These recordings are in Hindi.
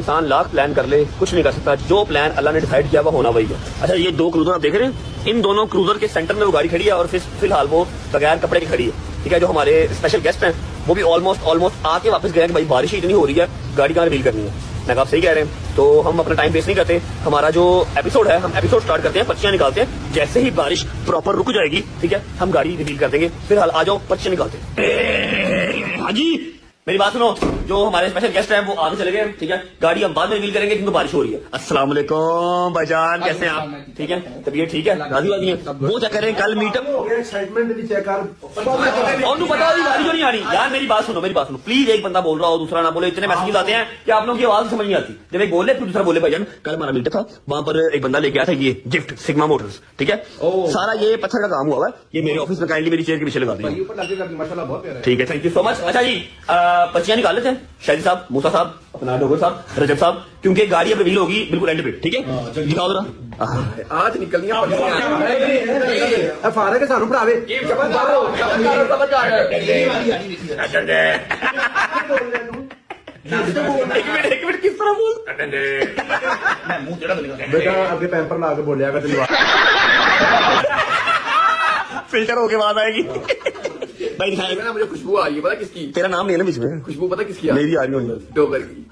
इंसान लाख प्लान कर ले कुछ नहीं कर सकता, जो प्लान अल्लाह ने डिसाइड किया वो होना वही है। अच्छा ये दो क्रूजर आप देख रहे हैं, इन दोनों क्रूजर के सेंटर में वो गाड़ी खड़ी है और फिलहाल वो बगैर कपड़े की खड़ी है, ठीक है। जो हमारे स्पेशल गेस्ट हैं वो भी ऑलमोस्ट आके वापस गए कि भाई बारिश ही इतनी हो रही है, गाड़ी कहाँ रिवील करनी है। मैं कहा आप सही कह रहे हैं, तो हम अपना टाइम वेस्ट नहीं करते। हमारा जो एपिसोड है, हम एपिसोड स्टार्ट करते हैं, पर्चियां निकालते हैं। जैसे ही बारिश प्रॉपर रुक जाएगी, ठीक है, हम गाड़ी रिवील कर देंगे। फिलहाल आ जाओ, पर्चियां निकालते हैं। हाँ जी मेरी बात सुनो, जो हमारे स्पेशल गेस्ट हैं वो आगे चले गए, ठीक है। गाड़ी हम बाद में रिवील करेंगे क्योंकि बारिश हो रही है। अस्सलाम वालेकुम भाईजान, कैसे हैं आप? ठीक है, तबीयत ठीक है? राजी वादी है? वो क्या करें, कल मीटअप एक्साइटमेंट नहीं चेक कर और तू बता गाड़ी क्यों नहीं आ रही यार। मेरी बात सुनो प्लीज। एक बंदा बोल रहा हो दूसरा ना बोले, इतने मैसेज आते हैं कि आप लोगों की आवाज समझ नहीं आती। जब एक बोले फिर दूसरा बोले। भाईजान कल हमारा मीटअप था, वहां पर एक बंदा लेके आया था ये गिफ्ट सिग्मा मोटर्स, ठीक है। सारा ये पत्थर का काम हुआ है, ये मेरे ऑफिस में काइंडली मेरी चेयर के पीछे लगा दें, ठीक है। Thank you so much. अच्छा जी पर्चियां निकाल लेते हैं, शाहिद साहब, मूसा साहब, अपना डोगर साहब, रजब साहब, क्योंकि गाड़ी अब रिवील होगी बिल्कुल एंड पे, ठीक है। दिखाओ जरा आज निकलनियां फारे के सानू पढ़ावे एक मिनट किस तरह बोल बेटा अगे पैंपर ला के बोलिया कर फिल्टर होके बाद आएगी। भाई दिखाएगा ना, मुझे खुशबू आ रही है, पता किसकी? तेरा नाम नहीं है ना बीच में? खुशबू पता किसकी? मेरी आ रही है डोगर की।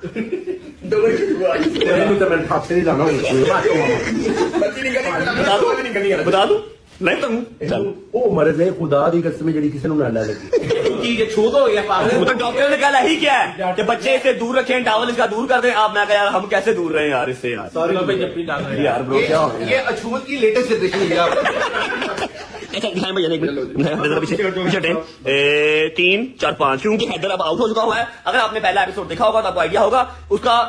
डोगर की खुशबू आ रही है। तो मैं हाथ से नहीं लाना बता दू नहीं तो चल ओ मरे दे खुदा दी कसम जड़ी किसी ने ना लगी ये छू तो गया पागल। वो तो डॉक्टर ने कहा ही क्या है कि बच्चे इसे दूर रखें, टावल इसका दूर कर दें। आप मैं कहा यार हम कैसे दूर रहे यार इससे यार। सॉरी यार ब्रो क्या हो गया? ये अछूत की लेटेस्ट जनरेशन है आप। अच्छा दिखाएं भैया एक मिनट पीछे 3 4 5 क्योंकि हैदर अब आउट हो चुका हुआ है। अगर आपने पहला एपिसोड देखा होगा तो आपको आइडिया होगा उसका।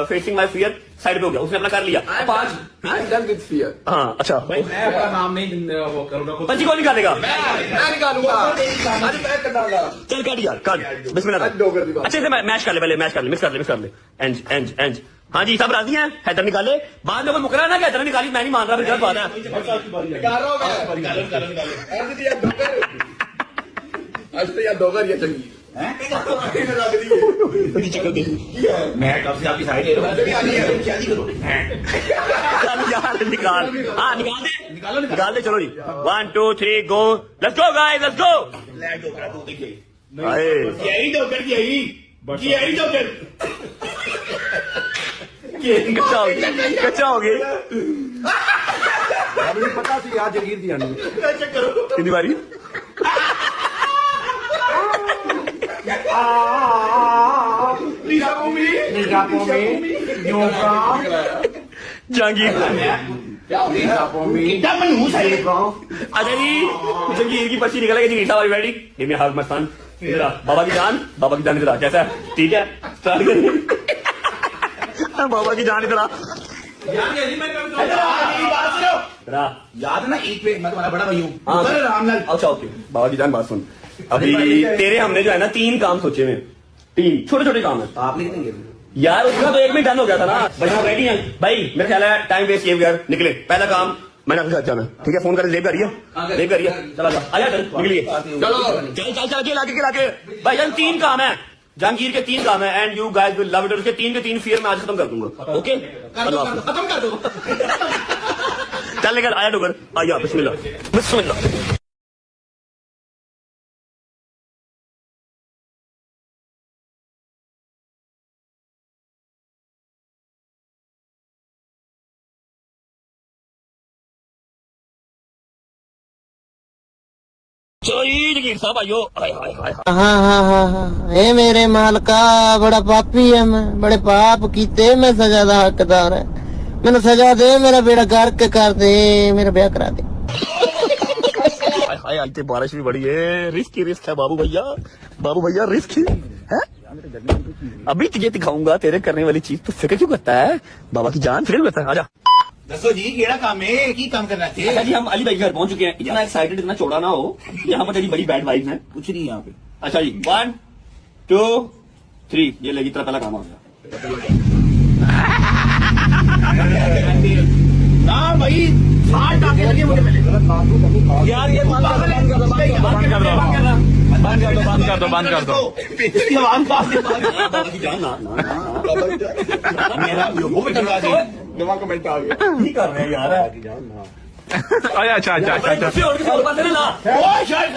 फेसिंग माय फियर साइड पे हो गया, उसने अपना कर लिया 5। हाँ अच्छा मैं अपना नाम नहीं वो करूंगा। पंची कौन निकालेगा? मैं निकालूंगा। आज मैं कर डालूंगा। चल काट यार काट, बिस्मिल्लाह। अच्छे से मैच कर ले, पहले मैच कर ले, मिक्स कर ले। एंज हाँ जी सब राजी हैं? हैदर निकाले, बाद में कोई मुकरा ना कि हैदर निकाली, मैं नहीं मान रहा, फिर गलत बात है। डोगर ये चंगी मैं कब से आपकी साइड निकाल दे। चलो जी 1 2 3 go, let's go guys, let's go. यही डोगर यही डोगर कच्चा हो गया। मुझे पता थी आज जगीर दी आनी कितनी बारी जहांगीर। अच्छा जी जहांगीर की पर्ची निकलेगी। जहांगीर साहब ready? Give me hug my son. बाबा की जान इधर कैसा है? ठीक है स्टार्ट करिए। बाबा की जान इधर याद ना एक पे मैं तुम्हारा बड़ा भाई हूँ। रामलाल। अच्छा ओके बाबा की जान बात सुन, अभी तेरे हमने जो है ना 3 काम सोचे हुए, 3 छोटे काम है। आप लिख देंगे यार उसका तो 1 मिनट डन हो गया था ना। भाई हम रेडी हैं भाई, मेरा ख्याल है टाइम वेस्ट किए बगैर निकले। पहला काम मैंने आपके साथ जाना, ठीक है। फोन कर लेब करिए चला जा आया निकलिए। चल के लाके भाईजान 3 काम है, जहांगीर के 3 काम है and you guys will love it. उसके 3 के 3 फियर मैं आज खत्म कर दूंगा। ओके खत्म कर दो। चल लेकर आया डोगर आया। बिस्मिल्लाह। जहांगीर साहब आइयो। हाँ ए मेरे मालका बड़ा पापी है मैं, बड़े पाप कीते, मैं सजा दा हकदार है। मैंने सजा दे, मेरा बेड़ा गर्क कर दे, मेरा ब्याह करा दे। हाय आज बारिश भी बड़ी है, रिस्क है बाबू भैया रिस्क है। अभी तुझे दिखाऊंगा तेरे करने वाली चीज, तो फिक्र क्यों करता है? बाबा की जान फिक्र करता है। आजा दसो जी केड़ा काम है, की काम करना चाहिए? अच्छा जी हम अली भाई घर पहुंच चुके हैं। इतना एक्साइटेड, इतना चौड़ा ना हो, यहाँ पर तेरी बड़ी बैड वाइब्स हैं। कुछ नहीं यहाँ पे। अच्छा जी 1 2 3 ये लगी तरह पहला काम आ गया। ना भाई हाथ डाके लगे मुझे पहले। यार ये बंद कर रहा बंद कर दो बंद कर दो बंद कर दो इसकी आवाज बाबा की जान ना मेरा वो भी करवा दे नवा कमेंट आ गया नहीं कर रहे यार अरे अच्छा अच्छा अच्छा अच्छा और किसी और पास है ना ओए शायद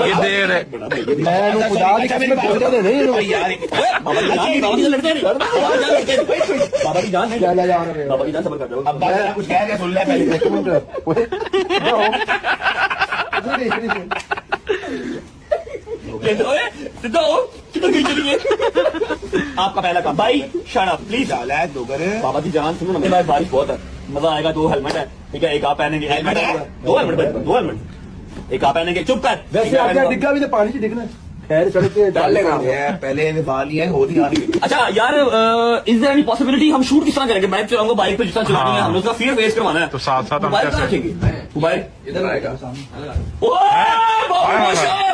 ये देर है मैं खुदा की कसम पूछते नहीं ओए यार बाबा की जान लड़ते नहीं बाबा की जान नहीं चला जा रहे बाबा की जान सबर कर रहे हो अब बात कुछ कह रहा सुन ले पहले सिद्धा हो किधर खींच रही है आपका पहला काम भाई शट अप प्लीज डाला है दोगर बाबा की जान सुनो ना मेरे पास बारिश बहुत है मजा आएगा 2 हेलमेट है ठीक है एक आप पहनेंगे हेलमेट है 2 हेलमेट एक आप पहनेंगे चुप कर वैसे आगे डिग्गा भी तो पानी च डिगना खैर सड़क पे डालेगा पहले इन्हें बाल लिया है हो नहीं आ रही अच्छा यार इज देयर एनी पॉसिबिलिटी हम शूट किस तरह करेंगे मैं चलाऊंगा बाइक पे जिस तरह चलानी है हम उसका फियर फेस करवाना है तो साथ साथ हम मोबाइल कैसे- कहाँ रखेंगे मोबाइल इधर आएगा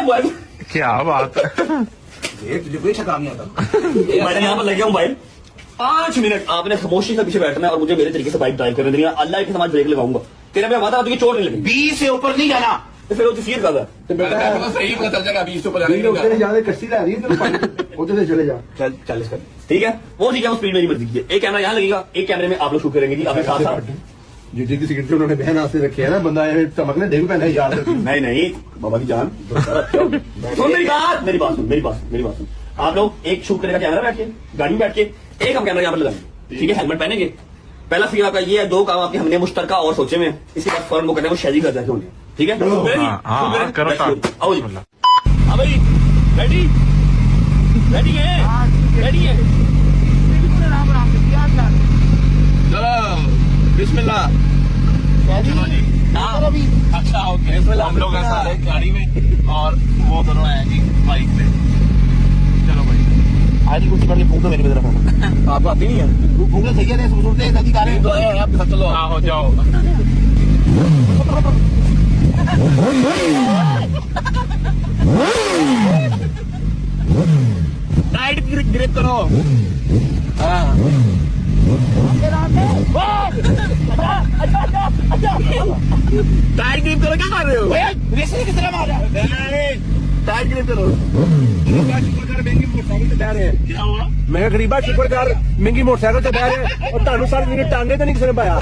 मोबाइल क्या बात है ये तुझे कोई काम नहीं आता मैंने यहाँ पर लग गया मोबाइल 5 मिनट आपने खामोशी से पीछे बैठना है और मुझे मेरे तरीके से बाइक ड्राइव करने देनी है अल्लाह के समाज ब्रेक लगाऊंगा तेरे में वादा तुझे चोट नहीं लगेगी 20 से ऊपर नहीं जाना तो फिर वो तो फियर कर ਤੇ ਬੇਟਾ सही पता चल जाएगा 20 से ऊपर ਇਹ ਲੋਕ ਤੇ ਜਾਦੇ ਕੱਸੀ ਲੈ ਰਹੀ ਤੇ ਉੱਥੇ ਤੇ ਚਲੇ ਜਾ चल 40 कर ठीक है वो ठीक है वो स्पीड मेरी मर्जी की है एक कैमरा यहाँ लगेगा एक कैमरे में आप लोग शूट करेंगे जी अपने साथ साथ जिद्दी की सिगरेट उन्होंने बहन आस्ते रखे है ना बंदा ये चमकने देख पैदा याद नहीं नहीं बाबा की जान सुन मेरी बात सुन आप लोग एक शूट करेगा कैमरा बैठ के गाड़ी में बैठ के एक हम कैमरा यहाँ पर लगाएंगे ठीक है हेलमेट पहनेंगे पहला फिर आपका ये है 2 काम आपके हमने मुश्तरका और सोचे में इसके बाद फौरन वो करना है वो शादी कर जाते होंगे ठीक है हाँ, करो साहब। आओ जी हाँ भाई रेडी रेडी है चलो बिस्मिल्लाह चलो जी अच्छा ओके हम लोग ऐसा है गाड़ी में और वो दोनों आए जी बाइक पे चलो भाई आज कुछ करके फूक दो मेरी तरफ आपको आती नहीं है भूखे सही है सुनते हैं सभी गाने तो है आप चलो हाँ हो जाओ टाइट ग्रिप करो टाइट ग्रिप करो क्या कर रहे हो रेसिंग किस तरह मार रहा है टाइट ग्रिप करो क्या हुआ मैं गरीबा शुक्रकार महंगी मोटरसाइकिल से बह रहे और तानू सारे मेरे टांगे तो नहीं किसी ने पाया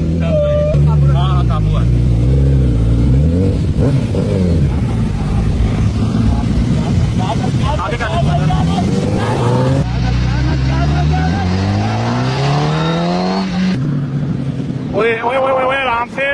हाँ काबू है ओए ओए ओए ओए आराम से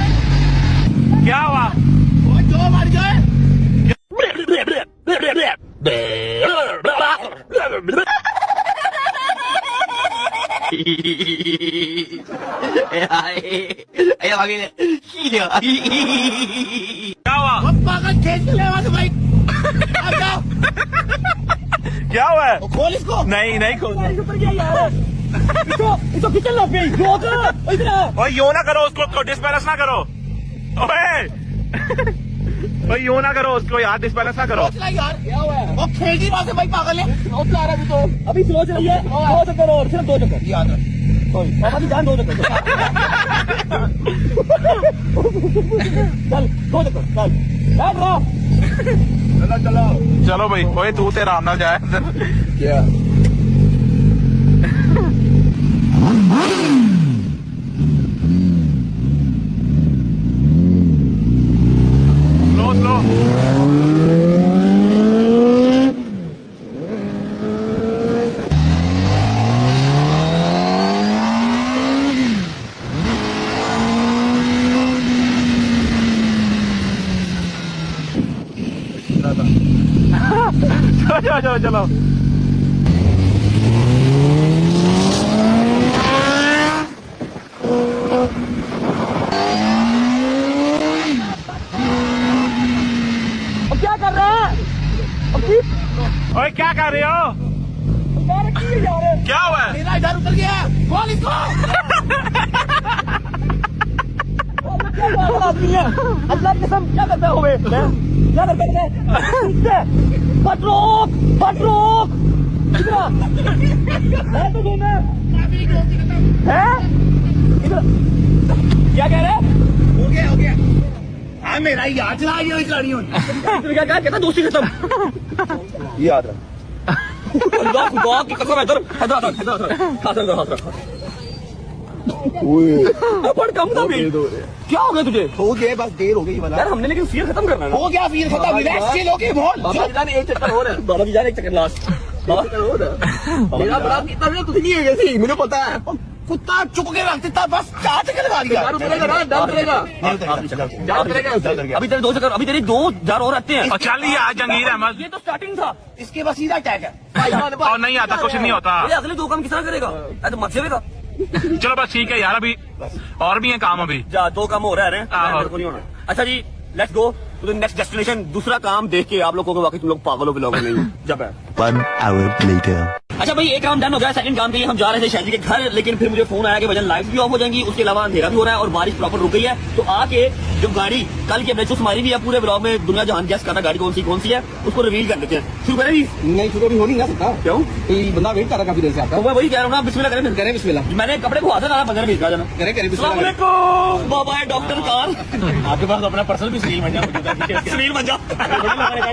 क्या हुआ जो मार जाए क्या हुआ पागल खींच के ले वहां भाई आ जाओ क्या हुआ है खोल इसको नहीं नहीं खोल इसको किचन लग गई रोक इधर ओए यो ना करो उसको डिसबैलेंस ना करो ओए ओए यो ना करो उसको यार डिसबैलेंस ना करो चला यार क्या हुआ है वो खेल ही रहा से भाई पागल है स्लो चला रहा है तो अभी स्लो चलिए 2 चक्कर और सिर्फ 2 चक्कर याद है बाबा की जान 2 चक्कर चल 2 चक्कर चल बैठ रहा चलो चलो चलो भाई ओए तू ते आराम नाल जाए क्या स्लो स्लो चलो चलो चलो ओए क्या कर रहे हो? क्या हुआ है? मेरा इधर उतर गया कौन इसको अल्लाह की कसम क्या करता हो क्या करते पटरोक पटरोक क्या कह रहे हैं? हो गया हाँ मेरा याद चला गया इस गाड़ियों ने क्या कहता दोस्ती खत्म याद रख अल्लाह खुदा की कसम इधर बड़ कम था भी। क्या हो गया तुझे? हो गया बस देर हो गई वाला यार हमने लेकिन फिर खत्म करना है ना। हो गया फिर खत्म रिलैक्स चिल ओके बोल बाबा जी जान एक चक्कर हो रहा है बाबा जी जान एक चक्कर लास्ट मेरा बड़ा कितना भी तुझे नहीं है जैसी मुझे पता है कुत्ता चुप के रख देता बस 4 चक्कर लगा दिया यार उतरेगा ना डर उतरेगा अभी तेरे 2 चक्कर अभी तेरे 2 जार और आते हैं और चल ये आज जंगीर अहमद ये तो स्टार्टिंग था इसके बस सीधा अटैक है और नहीं आता कुछ नहीं होता। ये अगले 2 काम किस तरह करेगा तो मत सेवेगा चलो बस ठीक है यार अभी और भी है काम अभी। जा 2 काम हो रहे हैं हाँ। मेरे को नहीं होना। अच्छा जी let's go to the next destination. दूसरा काम देख के आप लोगों को वाकई तुम लोग पागलों बिलोगे नहीं जब है 1 hour later. अच्छा भाई एक काम डन हो गया। सेकंड काम के लिए हम जा रहे थे शादी के घर लेकिन फिर मुझे फोन आया कि वजन लाइट भी ऑफ हो जाएंगी उसके अलावा अंधेरा भी हो रहा है और बारिश प्रॉपर रुक गई है तो आके जो गाड़ी कल की अपने हमारी भी है पूरे ब्लॉग में दुनिया जहान गैस करना गाड़ी कौन सी है उसको रिवील कर देते हैं। शुरू करें जी? नहीं शुरू भी हो नहीं ना सकता क्यों? कोई बंदा वेट कर रहा काफी देर से आपका तो मैं वही कह रहा हूँ ना बिस्मिल्लाह करें करे बिस्मिल्लाह मैंने कपड़े को हाथ लगा 15 मिनट का जाना करे अस्सलाम वालेकुम बाबा है डॉक्टर कार आपके पास अपना पर्सनल भी सुनील मंजा मौजूद है। सुनील मंजा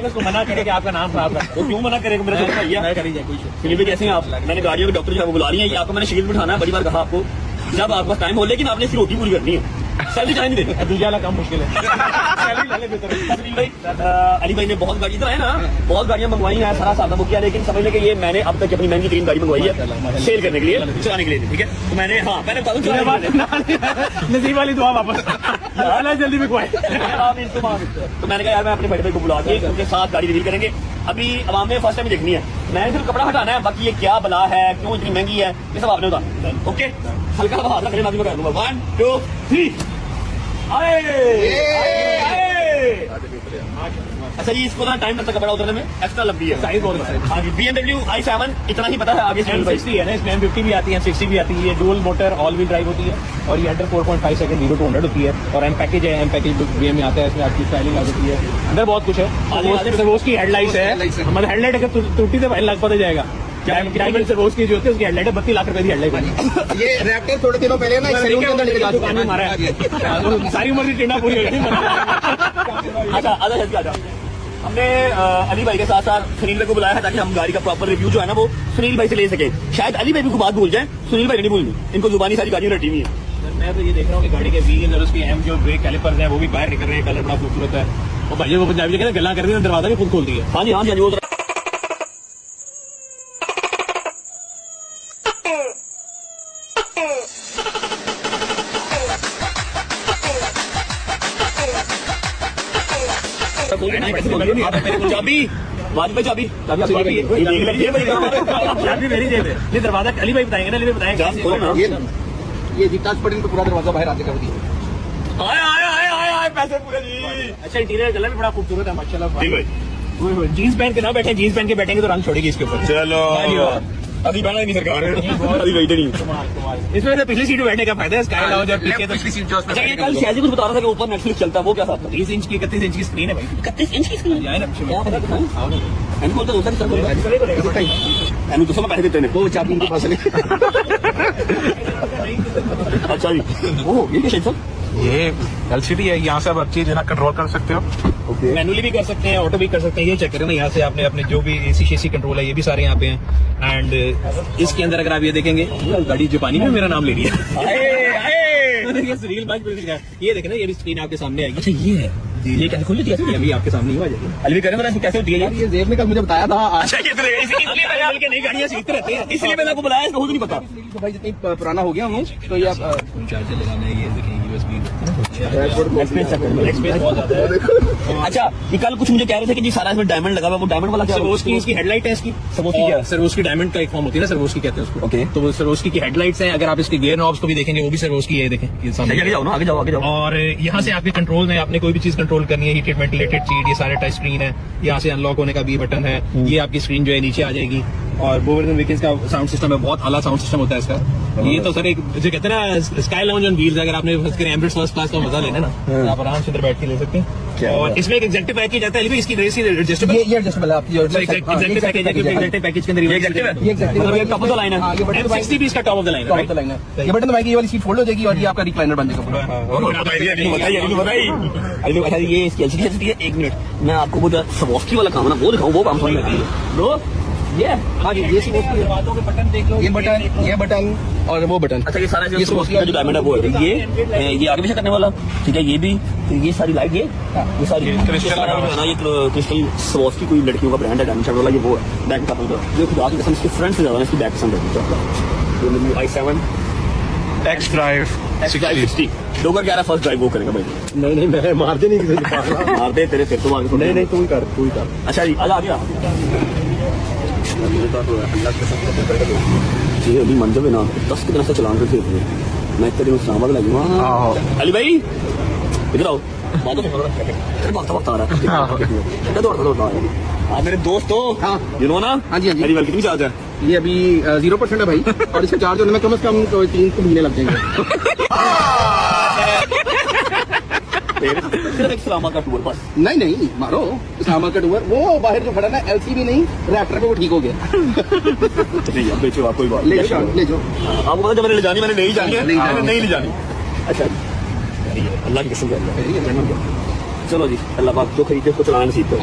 उसको मना करे कि आपका नाम खराब है। वो क्यों मना करेगा मेरा छोटा भैया सुनील भी कैसे हैं आप? मैंने गाड़ियों के डॉक्टर जो है वो बुला रही है कि आपको मैंने शिविर बिठाना है बड़ी बार कहा आपको जब आपके पास टाइम हो लेकिन आपने इसकी रोटी पूरी करनी है सैलरी जाने नहीं देनी दूसरा काम मुश्किल है। सुनील भाई अली भाई ने बहुत गाड़ी इधर है ना बहुत गाड़ियां मंगवाई हैं सारा साधन बुक किया लेकिन समझ लें कि ये मैंने अब तक अपनी महंगी 3 गाड़ी मंगवाई है सेल करने के लिए चलाने के लिए ठीक है तो मैंने हाँ मैंने नसीब वाली दुआ वापस जल्दी में तो मैंने कहा यार मैं अपने बड़े भाई को बुला के उनके साथ गाड़ी रिवील करेंगे। अभी अवाम में फर्स्ट टाइम देखनी है मैंने सिर्फ कपड़ा हटाना है बाकी ये क्या बला है क्यों इतनी महंगी है ये सब आपने बता ओके हल्का हाथ रखने मैं कर दूंगा 1 2 3 अच्छा जी इसको ना टाइम लगता है कपड़ा उतरने में एक्स्ट्रा लंबी है साइज बहुत है। हाँ जी BMW i7 इतना ही पता है आगे से M60 है ना इसमें M50 भी आती है M60 भी आती है ये dual motor all wheel drive होती है और ये अंडर 4.5 सेकंड 0 to 100 होती है और M पैकेज है M पैकेज VM में आता है इसमें आपकी स्टाइलिंग आ जाती है अंदर बहुत कुछ है। सर्वोस की हेडलाइट्स है मतलब हेडलाइट अगर त्रुटि से लग पता जाएगा डायमंड सर्वोस की जो होती है उसकी हेडलाइट 32 लाख रुपए की हेडलाइट बनी। ये रैप्टर थोड़े दिनों पहले ना सैलून के अंदर लेके जा चुका है मारा है सारी उम्र की टेंडा पूरी हो गई। अच्छा आजा हमने अली भाई के साथ साथ सुनील भाई को बुलाया है ताकि हम गाड़ी का प्रॉपर रिव्यू जो है ना वो सुनील भाई से ले सके। शायद अली भाई को बात भूल जाए सुनील भाई नहीं भूलनी इनको जुबानी सारी गाड़ियां रटी हुई है। मैं तो ये देख रहा हूँ कि गाड़ी के व्हील और उसकी एम जो ब्रेक कैलिपर्स हैं वो भी बाहर निकल रहे हैं कलर बड़ा खूबसूरत है और भाई वो पंजाबी जगह गल्ला कर दी दरवाजा भी खुद खोल दिया। हाँ जी वो चाबी वाजपेयी चाबी मेरी जेब है ये दरवाजा अली भाई बताएंगे ना अली भाई बताएंगे ये जी टच बटन पे पूरा दरवाजा बाहर आके कर दिया। आए पैसे पूरे जी। अच्छा इंटीरियर कलर भी बड़ा खूबसूरत है माशाल्लाह जीन्स पहन के ना बैठे जीन्स पहन के बैठेंगे तो रंग छोड़ेगी इसके ऊपर। चलो अभी बना नहीं सरकार अभी गई नहीं इसमें से पिछली सीट में बैठने का फायदा है स्काई लाउंज और पीछे तो अच्छा ये कल शायद कुछ बता रहा था कि ऊपर नेटफ्लिक्स चलता है वो क्या था 30 इंच की 31 इंच की स्क्रीन है भाई 31 इंच की स्क्रीन जाए ना क्या पता एनु बोलता होता है एनु तो सब पैसे देते हैं वो चाबी उनके पास नहीं अच्छा जी ओह ये क्या शायद ये एलसीडी है यहाँ से आप हर चीज है ना कंट्रोल कर सकते हो मैनुअली भी कर सकते हैं ऑटो भी कर सकते हैं ये चेक करें ना यहाँ से आपने अपने जो भी एसी शेसी कंट्रोल है ये भी सारे यहाँ पे हैं एंड इसके अंदर अगर आप ये देखेंगे गाड़ी जापानी में मेरा नाम ले रही है सुनील भाई ये देखें ना ये भी स्क्रीन आपके सामने आएगी। अच्छा ये है ये कैसे खुल जाती है अभी आपके सामने ही आ जाएगी अली करें ना कैसे होती है ये जेब ने कल मुझे बताया था अच्छा ये इसलिए नई गाड़ियाँ सीखते रहते हैं इसलिए मैंने आपको बुलाया इसको खुद नहीं पता भाई जितनी पुराना हो गया हूँ तो ये आप चार्जर लगाना है ये देखिए USB बहुत ज्यादा है। अच्छा, ये कल कुछ मुझे कह रहे थे कि जी सारा इसमें डायमंड लगा हुआ है, वो डायमंड वाला क्या सर्वोस्की इसकी हेडलाइट है इसकी। सर्वोस्की क्या है? सर्वोस्की डायमंड का एक फॉर्म होती है ना, सर्वोस्की कहते हैं उसको। ओके। तो वो सर्वोस्की की हेडलाइट्स हैं। अगर आप इसके गियर नॉब्स को भी देखेंगे वो भी सर्वोस्की है, देखें ये सामने। आगे जाओ ना, आगे जाओ, आगे जाओ। और यहाँ से आपके कंट्रोल में आपने कोई भी चीज कंट्रोल करनी है, हीटेड वेंटिलेटेड सीट, ये सारे टच स्क्रीन है। यहाँ से अनलॉक होने का भी बटन है। ये आपकी स्क्रीन जो है नीचे आ जाएगी। और गोवर्धन वीकेंड्स का साउंड सिस्टम है, बहुत आला साउंड सिस्टम होता है इसका। ये तो सर एक जो कहते हैं ना स्काई लाउंज ऑन व्हील्स, अगर आपने एमरेट्स फर्स्ट क्लास का मजा लेना ना तो आप आराम से इधर बैठ के ले सकते हैं। और इसमें एक एग्जेक्टिव पैकेज आता है, इसकी रेस एडजस्टेबल, ये एडजस्टेबल है आपकी एग्जेक्टिव पैकेज है, एग्जेक्टिव पैकेज के अंदर ये एग्जेक्टिव है, मतलब ये टॉप ऑफ द लाइन है। M60 भी इसका टॉप ऑफ द लाइन है। ये बटन दबाएंगे, ये वाली सीट फोल्ड हो जाएगी और ये आपका रिक्लाइनर बन जाएगा। बताइए ये इसकी एलसीडी है। 1 मिनट मैं आपको वो जो सवॉस्की वाला काम है ना वो दिखाऊं, वो काम समझ में ब्रो। ये हाँ जी, ये दरवाजों के बटन देख लो, ये बटन और वो बटन। अच्छा, ये सारा जो सवॉस्की का जो डायमंड है वो है, ये आगे पीछे करने वाला, ठीक है। ये भी, ये सारी लाइट, ये सारी क्रिस्टल है ना, ये क्रिस्टल सवॉस्की कोई लड़कियों का ब्रांड है, डायमंड वाला। ये वो है बैक का पूरा, ये खुदा की कसम इसके फ्रंट से ज्यादा इसकी बैक पसंद है। i7 X Drive 60 Dogar 11 first drive वो करेगा भाई। नहीं मैं मार दे नहीं मार दे तेरे फिर तो आगे। नहीं तू ही कर। अच्छा जी, आ गया ये अभी मंजब है ना 10 की तरह से चलान करते थे। मैं तेरे इस्लामाबाद लगी अली भाई इधर आओ। वक्त आ रहा है दौड़ता मेरे दोस्तों। हाँ यू नो ना। हाँ जी मेरी कितनी चार्ज है? ये अभी 0% है भाई, और इसका चार्ज होने में कम से कम 3 महीने लग जाएंगे। सिर्फ एक सलामा का टूर बस। नहीं मारो इस्लामा का टूर, वो बाहर जो खड़ा ना LCB नहीं रैप्टर पे, वो ठीक हो गया। नहीं अब बेचो आप, कोई बात ले जाओ आपको पता जब मैंने ले जानी, मैंने नहीं जानी है, मैंने नहीं ले जानी। अच्छा अल्लाह की कसम चलो जी, अल्लाह पाक जो खरीदे उसको चलाना नसीब करो।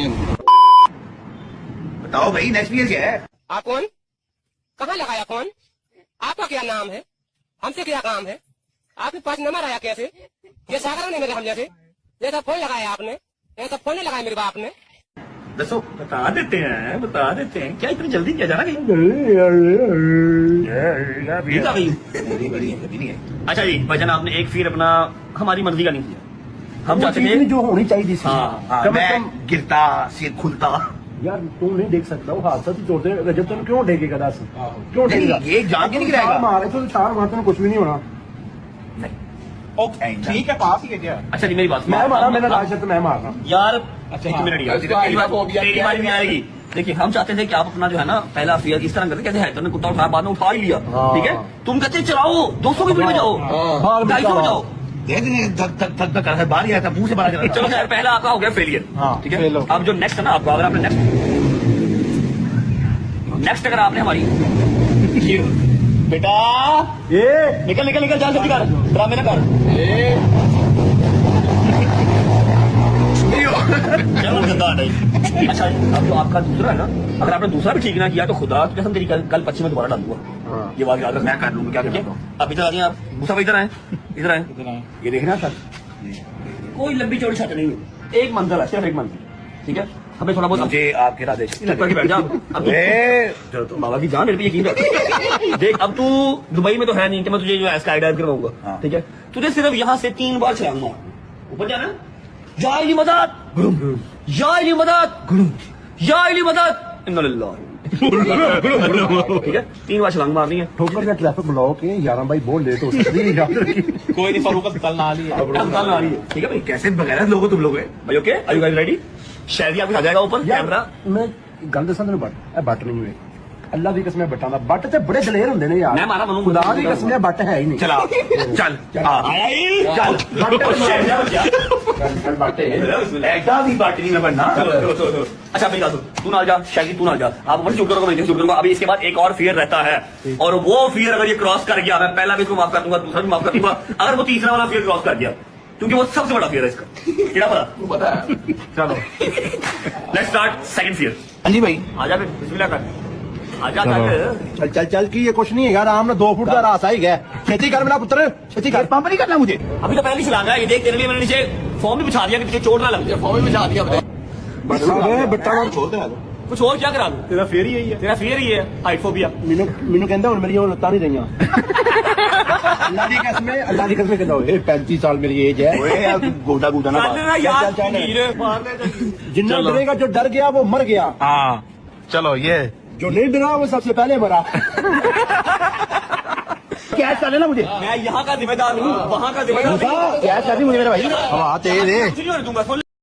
बताओ भाई नेक्स्ट ईयर क्या है? आप कौन? कहाँ लगाया फोन? आपका क्या नाम है? हमसे क्या काम है? आपके पास नंबर आया कैसे? ये सागरा ने मेरे हमले से ये सब फोन लगाया आपने, ये सब फोन नहीं लगाया मेरे बाप ने। दसो बता देते हैं क्या इतनी जल्दी क्या जाना कहीं? अच्छा जी भाईजान, आपने एक फिर अपना हमारी मर्जी का नहीं किया। हम चाहते थे जो होनी चाहिए थी। मैं गिरता सिर खुलता। यार तू नहीं देख सकता, वो हादसा तो चोट रजब तुम क्यों देखेगा? दस क्यों देखेगा? ये जान के नहीं गिराएगा। मारे तो 4 मारते में कुछ भी नहीं होना। ओके ठीक है, पास ही है क्या? अच्छा जी मेरी बात मैं मारा, मैंने लाश है तो मैं मारना यार। अच्छा एक मिनट यार, तेरी बारी नहीं आएगी। देखिए हम चाहते थे कि आप अपना जो है ना पहला फेयर इस तरह करते, कहते हैं तुमने कुत्ता उठाया बाद में उठा ही लिया, ठीक है। तुम कहते चलाओ 200 की स्पीड में जाओ, 250 में जाओ, धक कर है, बाहर ही आया था, मुंह से बाहर जा रहा चलो खैर पहला आपका हो गया फेलियर, ठीक है। अब जो नेक्स्ट है ना आपका, अगर आपने नेक्स्ट अगर आपने हमारी बेटा ये निकल जा जल्दी कर, ड्रामे ना कर। चलो गंदा नहीं। अच्छा अब जो आपका दूसरा है ना, अगर आपने दूसरा भी ठीक ना किया तो खुदा की कसम तेरी कल 25 में दोबारा डाल दूंगा। ये बात याद रख, मैं कर लूंगा। क्या करके अब इधर आ जाए आप, दूसरा भाई इधर आए ये देखना सर, कोई लंबी चौड़ी छत नहीं है, एक मंजिल है, सिर्फ एक मंजिल, ठीक है। हमें थोड़ा बहुत मुझे आपके राधे करके बैठ जा। अब तो बाबा की जान मेरे पे यकीन कर। देख अब तू दुबई में तो है नहीं कि मैं तुझे जो है स्काई डाइव करवाऊंगा, ठीक है। तुझे सिर्फ यहाँ से 3 बार छलांग मार, ऊपर जाना, या इली मदद, या इली मदद, या इली मदद, इन्ना लिल्लाह, ठीक है। 3 बार छलांग मारनी है। ठोकर का ट्रैफिक ब्लॉक है, 11 भाई बहुत लेट हो सकती है। कोई नहीं, फरूक अस्पताल ना आ रही है, ठीक है भाई। कैसे बगैर लोगों तुम लोग भाई, okay are you guys ready? शायद ही आपको आ जाएगा ऊपर कैमरा। मैं गल दसा तेन बट नहीं हुए, अल्लाह की कसम बटा बट ते बड़े दलेर होंगे ने यार। मैं मारा बनूंगा, खुदा की कसम बट है ही नहीं। चला चल आया ही चल ऐसा भी बात नहीं बनना। अच्छा मेरी बात सुन, तू ना जा शायद, तू ना जा, आप शूट करोगे, मैं शूट करूंगा। अभी इसके बाद एक और फियर रहता है, और वो फियर अगर ये क्रॉस कर गया, मैं पहला भी इसको माफ कर दूंगा, दूसरा भी माफ कर दूंगा, अगर वो तीसरा वाला फियर क्रॉस कर गया, क्योंकि वो सबसे बड़ा फियर है इसका। क्या पता है? चलो लेट्स स्टार्ट सेकंड फियर। हाँ जी भाई, आजा फिर बिस्मिल्लाह कर, आजा कर। चल की ये कुछ नहीं है यार, आराम ना 2 फुट का रास्ता ही गया। खेती कर मेरा पुत्र, खेती कर। पंप नहीं करना मुझे। अभी तो पहले छलांगा ये देख, तेरे लिए मैंने नीचे फॉर्म भी बिछा दिया कि तुझे चोट ना लग जाए। फॉर्म भी बिछा दिया बट्टा छोड़ दे, कुछ और क्या करा दूं? तेरा फेर ही है, तेरा फेयर ही है हाइट फोबिया। मैनू कहंदा हुण मेरी लत्तां नहीं रहियां। अल्लाह की कसम कहता हूँ 35 साल मेरी एज है गोदा गोदा ना चल ना यार चल, चल। हीरे मार ले जल्दी। जिन्ना डरेगा जो डर गया वो मर गया हाँ चलो ये जो नहीं डरा वो सबसे पहले मरा कैश कर लेना मुझे मैं यहाँ का जिम्मेदार हूँ वहाँ का जिम्मेदार नहीं। कैश कर दी मुझे मेरे भाई हवा तेज है कुछ नहीं होने दूंगा सुन